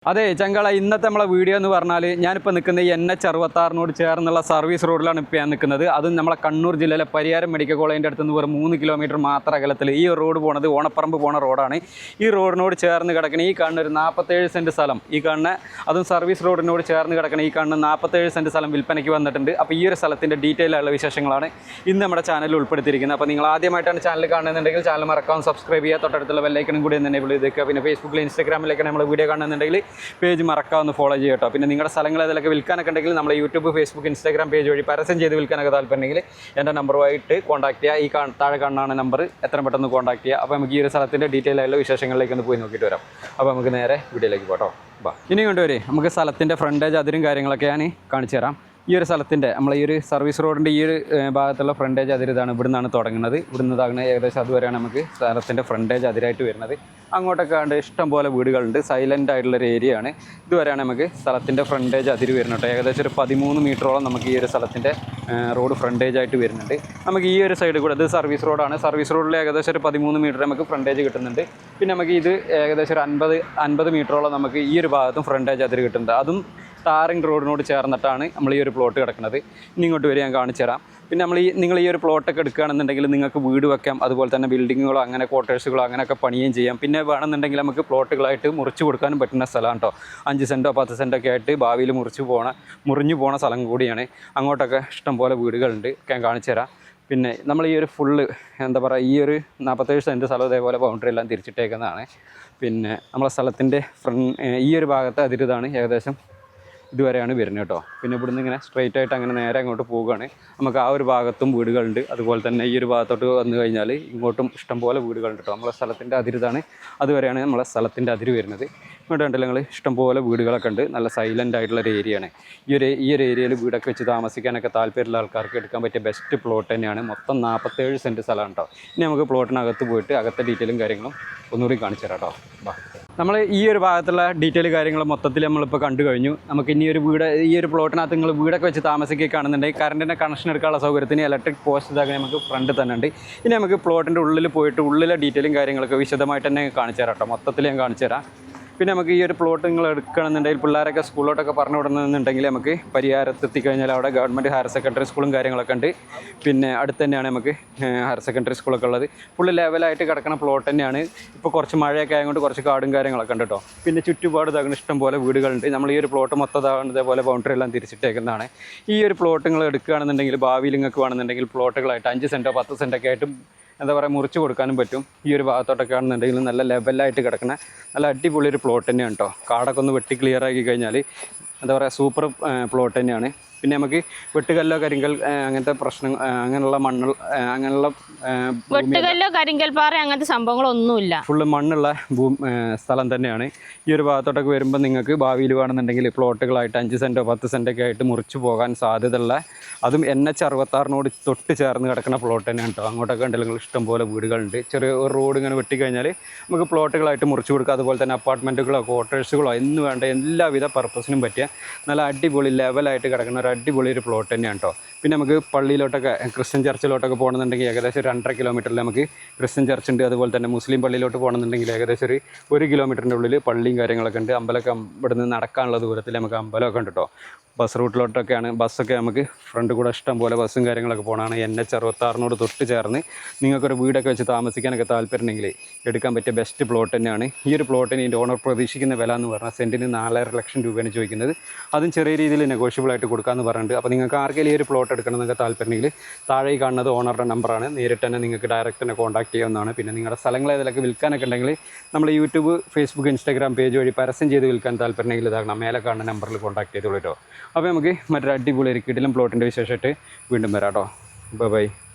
അതെ ചങ്കള ഇന്നത്തെ നമ്മളെ വീഡിയോ എന്ന് പറഞ്ഞാൽ ഞാനിപ്പോൾ നിൽക്കുന്ന NH66 ചേർന്നുള്ള സർവീസ് റോഡിലാണ് ഇപ്പോൾ ഞാൻ നിൽക്കുന്നത്. അതും നമ്മളെ കണ്ണൂർ ജില്ലയിലെ പരിയാരം മെഡിക്കൽ കോളേജിൻ്റെ അടുത്ത് നിന്ന് വെറും 3 കിലോമീറ്റർ മാത്രം അകലത്തിൽ ഈ റോഡ് പോകുന്നത് ഓണപ്പറമ്പ് പോണ റോഡാണ്. ഈ റോഡിനോട് ചേർന്ന് കിടക്കുന്ന ഈ കാണുന്ന ഒരു 47 സെൻറ്റ് സ്ഥലം, ഈ കാണുന്ന അതും സർവീസ് റോഡിനോട് ചേർന്ന് കിടക്കുന്ന ഈ കാണുന്ന 47 സെൻറ്റ് സ്ഥലം വിൽപ്പനയ്ക്ക് വന്നിട്ടുണ്ട്. അപ്പോൾ ഈ ഒരു സ്ഥലത്തിൻ്റെ ഡീറ്റെയിൽ ആയുള്ള വിശേഷങ്ങളാണ് ഇന്ന് നമ്മുടെ ചാനലിൽ ഉൾപ്പെടുത്തിയിരിക്കുന്നത്. അപ്പോൾ നിങ്ങൾ ആദ്യമായിട്ടാണ് ചാനൽ കാണുന്നുണ്ടെങ്കിൽ ചാനൽ മറക്കാവും സബ്സ്ക്രൈബ് ചെയ്യുക, തൊട്ടടുത്തുള്ള ബെല്ലൈക്കണും കൂടി ഒന്ന് എനേബിൾ ചെയ്തേക്കുക. പിന്നെ ഫേസ്ബുക്കിൽ ഇൻസ്റ്റാഗ്രാമിലൊക്കെ നമ്മൾ വീഡിയോ കാണുന്നുണ്ടെങ്കിൽ പേജ് മറക്കാവുന്ന ഫോളോ ചെയ്യുക കേട്ടോ. പിന്നെ നിങ്ങളുടെ സ്ഥലങ്ങൾ ഏതൊക്കെ വിൽക്കാനൊക്കെ ഉണ്ടെങ്കിൽ നമ്മൾ യൂട്യൂബ്, ഫേസ്ബുക്ക്, ഇൻസ്റ്റാഗ്രാം പേജ് വഴി പരസ്യം ചെയ്ത് വിൽക്കാനൊക്കെ താല്പര്യമുണ്ടെങ്കിൽ എൻ്റെ നമ്പറുമായിട്ട് കോൺടാക്ട് ചെയ്യുക. ഈ താഴെ കാണുന്ന നമ്പർ എത്രയും പെട്ടെന്ന് കോൺടാക്ട് ചെയ്യുക. അപ്പോൾ നമുക്ക് ഈ ഒരു സ്ഥലത്തിൻ്റെ ഡീറ്റെയിൽ ആയുള്ള വിശേഷങ്ങളിലേക്ക് ഒന്ന് പോയി നോക്കിയിട്ട് വരാം. അപ്പോൾ നമുക്ക് നേരെ വീഡിയോയിലേക്ക് പോട്ടോ. ഇനി കൊണ്ടുവരെ നമുക്ക് സ്ഥലത്തിൻ്റെ ഫ്രണ്ടേജ് അതിരും കാര്യങ്ങളൊക്കെ ഞാൻ കാണിച്ചു തരാം. ഈ ഒരു സ്ഥലത്തിൻ്റെ നമ്മൾ ഈ ഒരു സർവീസ് റോഡിൻ്റെ ഈ ഒരു ഭാഗത്തുള്ള ഫ്രണ്ടേജ് അതിരിതാണ്. ഇവിടെ നിന്നാണ് തുടങ്ങുന്നത്. ഇവിടെ നിന്നാണ് ഏകദേശം അതുവരെയാണ് നമുക്ക് സ്ഥലത്തിൻ്റെ ഫ്രണ്ടേജ് അതിരായിട്ട് വരുന്നത്. അങ്ങോട്ടൊക്കെ കണ്ട് ഇഷ്ടം പോലെ വീടുകളുണ്ട്. സൈലൻ്റ് ആയിട്ടുള്ളൊരു ഏരിയ ആണ്. ഇതുവരെയാണ് നമുക്ക് സ്ഥലത്തിൻ്റെ ഫ്രണ്ടേജ് അതിര് വരുന്നത്. ഏകദേശം ഒരു 13 മീറ്ററോളം നമുക്ക് ഈ ഒരു സ്ഥലത്തിൻ്റെ റോഡ് ഫ്രണ്ടേജ് ആയിട്ട് വരുന്നുണ്ട്. നമുക്ക് ഈ ഒരു സൈഡ് കൂടെ ഇത് സർവീസ് റോഡാണ്. സർവീസ് റോഡിൽ ഏകദേശം ഒരു 13 മീറ്റർ നമുക്ക് ഫ്രണ്ടേജ് കിട്ടുന്നുണ്ട്. പിന്നെ നമുക്ക് ഇത് ഏകദേശം ഒരു 50 മീറ്ററോളം നമുക്ക് ഈ ഒരു ഭാഗത്തും ഫ്രണ്ടേജ് അതിര് കിട്ടുന്നുണ്ട്. അതും ടാറിങ് റോഡിനോട് ചേർന്നിട്ടാണ് നമ്മൾ ഈ ഒരു പ്ലോട്ട് കിടക്കുന്നത്. ഇനി ഇങ്ങോട്ട് വരെ ഞാൻ കാണിച്ചു തരാം. പിന്നെ നിങ്ങൾ ഈ ഒരു പ്ലോട്ടൊക്കെ എടുക്കുകയാണെന്നുണ്ടെങ്കിൽ നിങ്ങൾക്ക് വീട് വെക്കാം, അതുപോലെ തന്നെ ബിൽഡിങ്ങുകളോ അങ്ങനെ ക്വാർട്ടേഴ്സുകളോ അങ്ങനെയൊക്കെ പണിയുകയും ചെയ്യാം. പിന്നെ വേണമെന്നുണ്ടെങ്കിൽ നമുക്ക് പ്ലോട്ടുകളായിട്ട് മുറിച്ച് കൊടുക്കാനും പറ്റുന്ന സ്ഥലമാണ് കേട്ടോ. 5 സെൻറ്റോ 10 സെൻറ്റൊക്കെ ആയിട്ട് ഭാവിയിൽ മുറിഞ്ഞു പോണ സ്ഥലം കൂടിയാണ്. അങ്ങോട്ടൊക്കെ ഇഷ്ടംപോലെ വീടുകളുണ്ട്. ഞാൻ കാണിച്ചു തരാം. പിന്നെ നമ്മൾ ഈ ഒരു ഫുള്ള് എന്താ പറയുക, ഈ ഒരു 47 സെൻറ്റ് സ്ഥലം ഇതേപോലെ ബൗണ്ടറി എല്ലാം തിരിച്ചിട്ടേക്കുന്നതാണ്. പിന്നെ നമ്മളെ സ്ഥലത്തിൻ്റെ ഈ ഒരു ഭാഗത്തെ അതിരിതാണ് ഏകദേശം ഇതുവരെയാണ് വരുന്നത് കേട്ടോ. പിന്നെ ഇവിടുന്ന് ഇങ്ങനെ സ്ട്രെയിറ്റ് ആയിട്ട് അങ്ങനെ നേരെ അങ്ങോട്ട് പോവുകയാണ്. നമുക്ക് ആ ഒരു ഭാഗത്തും വീടുകളുണ്ട്. അതുപോലെ തന്നെ ഈ ഒരു ഭാഗത്തോട്ട് വന്നു കഴിഞ്ഞാൽ ഇങ്ങോട്ടും ഇഷ്ടംപോലെ വീടുകളുണ്ട് കേട്ടോ. നമ്മളെ സ്ഥലത്തിൻ്റെ അതിരിതാണ്. അതുവരെയാണ് നമ്മളെ സ്ഥലത്തിൻ്റെ അതിര് വരുന്നത്. ഇങ്ങോട്ട് കണ്ടില്ല നിങ്ങൾ ഇഷ്ടംപോലെ വീടുകളൊക്കെ ഉണ്ട്. നല്ല സൈലൻ്റ് ആയിട്ടുള്ളൊരു ഏരിയയാണ്. ഈ ഒരു ഏരിയയിൽ വീടൊക്കെ വെച്ച് താമസിക്കാനൊക്കെ താല്പര്യമുള്ള ആൾക്കാർക്ക് എടുക്കാൻ പറ്റിയ ബെസ്റ്റ് പ്ലോട്ട് തന്നെയാണ്. മൊത്തം 47 സെൻറ്റ് സ്ഥലമാണ് കേട്ടോ. ഇനി നമുക്ക് പ്ലോട്ടിനകത്ത് പോയിട്ട് അകത്തെ ഡീറ്റെയിലും കാര്യങ്ങളും ഒന്നുകൂടി കാണിച്ചു തരാം കേട്ടോ. നമ്മൾ ഈ ഒരു ഭാഗത്തുള്ള ഡീറ്റെയിൽ കാര്യങ്ങൾ മൊത്തത്തിൽ നമ്മളിപ്പോൾ കണ്ടു കഴിഞ്ഞു. നമുക്ക് ഇനി ഈ ഒരു പ്ലോട്ടിനകത്ത് നിങ്ങൾ വീടൊക്കെ വെച്ച് താമസിക്കുകയാണെന്നുണ്ടെങ്കിൽ കറണ്ടിൻ്റെ കണക്ഷൻ എടുക്കാനുള്ള സൗകര്യത്തിന് ഇലക്ട്രിക് പോസ്റ്റ് ഇതാക്കി നമുക്ക് ഫ്രണ്ട് തന്നെ ഉണ്ട്. ഇനി നമുക്ക് പ്ലോട്ടിൻ്റെ ഉള്ളിൽ പോയിട്ട് ഉള്ളിലെ ഡീറ്റെയിലും കാര്യങ്ങളൊക്കെ വിശദമായിട്ട് തന്നെ കാണിച്ചു തരാം കേട്ടോ. മൊത്തത്തിൽ ഞാൻ കാണിച്ചു തരാം. പിന്നെ നമുക്ക് ഈ ഒരു പ്ലോട്ട് നിങ്ങൾ എടുക്കണമെന്നുണ്ടെങ്കിൽ പിള്ളേരൊക്കെ സ്കൂളിലോട്ടൊക്കെ പറഞ്ഞു വിടണമെന്നുണ്ടെങ്കിൽ നമുക്ക് പരിയാരത്ത് എത്തിക്കഴിഞ്ഞാൽ അവിടെ ഗവൺമെൻറ് ഹയർ സെക്കൻഡറി സ്കൂളും കാര്യങ്ങളൊക്കെ ഉണ്ട്. പിന്നെ അടുത്ത് തന്നെയാണ് നമുക്ക് ഹയർ സെക്കൻഡറി സ്കൂളൊക്കെ ഉള്ളത്. ഫുള്ള് ലെവലായിട്ട് കിടക്കുന്ന പ്ലോട്ട് തന്നെയാണ്. ഇപ്പോൾ കുറച്ച് മഴയൊക്കെ ആയതുകൊണ്ട് കുറച്ച് കാടും കാര്യങ്ങളൊക്കെ ഉണ്ട് കേട്ടോ. പിന്നെ ചുറ്റുപാട് ഇതാകുന്ന ഇഷ്ടംപോലെ വീടുകളുണ്ട്. നമ്മൾ ഈ ഒരു പ്ലോട്ട് മൊത്തം ഇതേപോലെ ബൗണ്ടറി എല്ലാം തിരിച്ചിട്ടേക്കുന്നതാണ്. ഈ ഒരു പ്ലോട്ട് നിങ്ങൾ എടുക്കുകയാണെന്നുണ്ടെങ്കിൽ ഭാവിയിൽ നിങ്ങൾക്ക് വേണമെന്നുണ്ടെങ്കിൽ പ്ലോട്ടുകളായിട്ട് 5 സെൻറ്റോ 10 സെൻറ്റൊക്കെ ആയിട്ടും എന്താ പറയുക മുറിച്ച് കൊടുക്കാനും പറ്റും. ഈ ഒരു ഭാഗത്തോട്ടൊക്കെ ആണെന്നുണ്ടെങ്കിൽ നല്ല ലെവലായിട്ട് കിടക്കുന്ന നല്ല അടിപൊളി ഒരു പ്ലോട്ട് തന്നെയാണ് കേട്ടോ. കാടൊക്കെ ഒന്ന് വെട്ടി ക്ലിയർ ആക്കി കഴിഞ്ഞാൽ എന്താ പറയുക സൂപ്പർ പ്ലോട്ട് തന്നെയാണ്. പിന്നെ നമുക്ക് വെട്ടുകല്ലോ കരിങ്കൽ അങ്ങനത്തെ പ്രശ്നം അങ്ങനെയുള്ള മണ്ണുള്ള അങ്ങനെയുള്ള വെട്ടുകല്ലോ കരിങ്കൽ പാറ അങ്ങനത്തെ സംഭവങ്ങളൊന്നുമില്ല. ഫുള്ള് മണ്ണുള്ള സ്ഥലം തന്നെയാണ്. ഈ ഒരു ഭാഗത്തോട്ടൊക്കെ വരുമ്പോൾ നിങ്ങൾക്ക് ഭാവിയിൽ വേണമെന്നുണ്ടെങ്കിൽ പ്ലോട്ടുകളായിട്ട് 5 സെൻറ്റോ 10 സെൻറ്റൊക്കെ ആയിട്ട് മുറിച്ച് പോകാൻ സാധ്യതയുള്ള, അതും NH66 തൊട്ട് ചേർന്ന് കിടക്കുന്ന പ്ലോട്ട് തന്നെയാണ് കേട്ടോ. അങ്ങോട്ടൊക്കെ ഉണ്ടെങ്കിൽ ഇഷ്ടംപോലെ വീടുകളുണ്ട്. ചെറിയ ഒരു റോഡ് ഇങ്ങനെ വെട്ടിക്കഴിഞ്ഞാൽ നമുക്ക് പ്ലോട്ടുകളായിട്ട് മുറിച്ച് കൊടുക്കുക. അതുപോലെ തന്നെ അപ്പാർട്ട്മെൻറ്റുകളോ ക്വാർട്ടേഴ്സുകളോ എന്ന് വേണ്ട എല്ലാവിധ പർപ്പസിനും പറ്റിയ നല്ല അടിപൊളി ലെവലായിട്ട് കിടക്കുന്ന ഒരു അടിപൊളി ഒരു പ്ലോട്ട് തന്നെയാണ് കേട്ടോ. പിന്നെ നമുക്ക് പള്ളിയിലോട്ടൊക്കെ ക്രിസ്ത്യൻ ചർച്ചിലോട്ടൊക്കെ പോകണമെന്നുണ്ടെങ്കിൽ ഏകദേശം 2.5 കിലോമീറ്ററിൽ നമുക്ക് ക്രിസ്ത്യൻ ചർച്ച് ഉണ്ട്. അതുപോലെ തന്നെ മുസ്ലിം പള്ളിയിലോട്ട് പോകണമെന്നുണ്ടെങ്കിൽ ഏകദേശം ഒരു 1 കിലോമീറ്ററിൻ്റെ ഉള്ളിൽ പള്ളിയും കാര്യങ്ങളൊക്കെ ഉണ്ട്. അമ്പലമൊക്കെ ഇവിടെ നിന്ന് നടക്കാനുള്ള ദൂരത്തിൽ നമുക്ക് അമ്പലമൊക്കെ ഉണ്ട് കേട്ടോ. ബസ് റൂട്ടിലോട്ടൊക്കെയാണ് ബസ്സൊക്കെ നമുക്ക് ഫ്രണ്ട് കൂടെ ഇഷ്ടം പോലെ ബസ്സും കാര്യങ്ങളൊക്കെ പോകണമാണ്. NH66 തൊട്ട് ചേർന്ന് നിങ്ങൾക്കൊരു വീടൊക്കെ വെച്ച് താമസിക്കാനൊക്കെ താല്പര്യമുണ്ടെങ്കിൽ എടുക്കാൻ പറ്റിയ ബെസ്റ്റ് പ്ലോട്ട് തന്നെയാണ്. ഈ ഒരു പ്ലോട്ടിന് ഇതിൻ്റെ ഓണർ പ്രതീക്ഷിക്കുന്ന വില എന്ന് പറഞ്ഞാൽ സെൻറ്റിന് 4.5 ലക്ഷം രൂപയാണ് ചോദിക്കുന്നത്. അതും ചെറിയ രീതിയിൽ നെഗോഷ്യബിളായിട്ട് കൊടുക്കാമെന്ന് പറഞ്ഞിട്ടുണ്ട്. അപ്പോൾ നിങ്ങൾക്ക് ആർക്കെങ്കിലും ഈ ഒരു പ്ലോട്ട് എടുക്കണമെന്നൊക്കെ താല്പര്യമുണ്ടെങ്കിൽ താഴെ കാണുന്നത് ഓണറുടെ നമ്പറാണ്. നേരിട്ട് തന്നെ നിങ്ങൾക്ക് ഡയറക്റ്റ് തന്നെ കോൺടാക്ട് ചെയ്യാവുന്നതാണ്. പിന്നെ നിങ്ങളുടെ സ്ഥലങ്ങൾ ഏതിലൊക്കെ വിൽക്കാനൊക്കെ ഉണ്ടെങ്കിൽ നമ്മൾ യൂട്യൂബ്, ഫേസ്ബുക്ക്, ഇൻസ്റ്റാഗ്രാം പേജ് വഴി പരസ്യം ചെയ്ത് വിൽക്കാൻ താല്പര്യമുണ്ടെങ്കിൽ ഇതാകണം മേലെ കാണുന്ന നമ്പറിൽ കോൺടാക്ട് ചെയ്തോളൂ കേട്ടോ. അപ്പോൾ നമുക്ക് മറ്റൊരു അടിപൊളി ഒരു കിടിലൻ പ്ലോട്ടിൻ്റെ വിശേഷമായിട്ട് വീണ്ടും വരാം കേട്ടോ. ബൈ.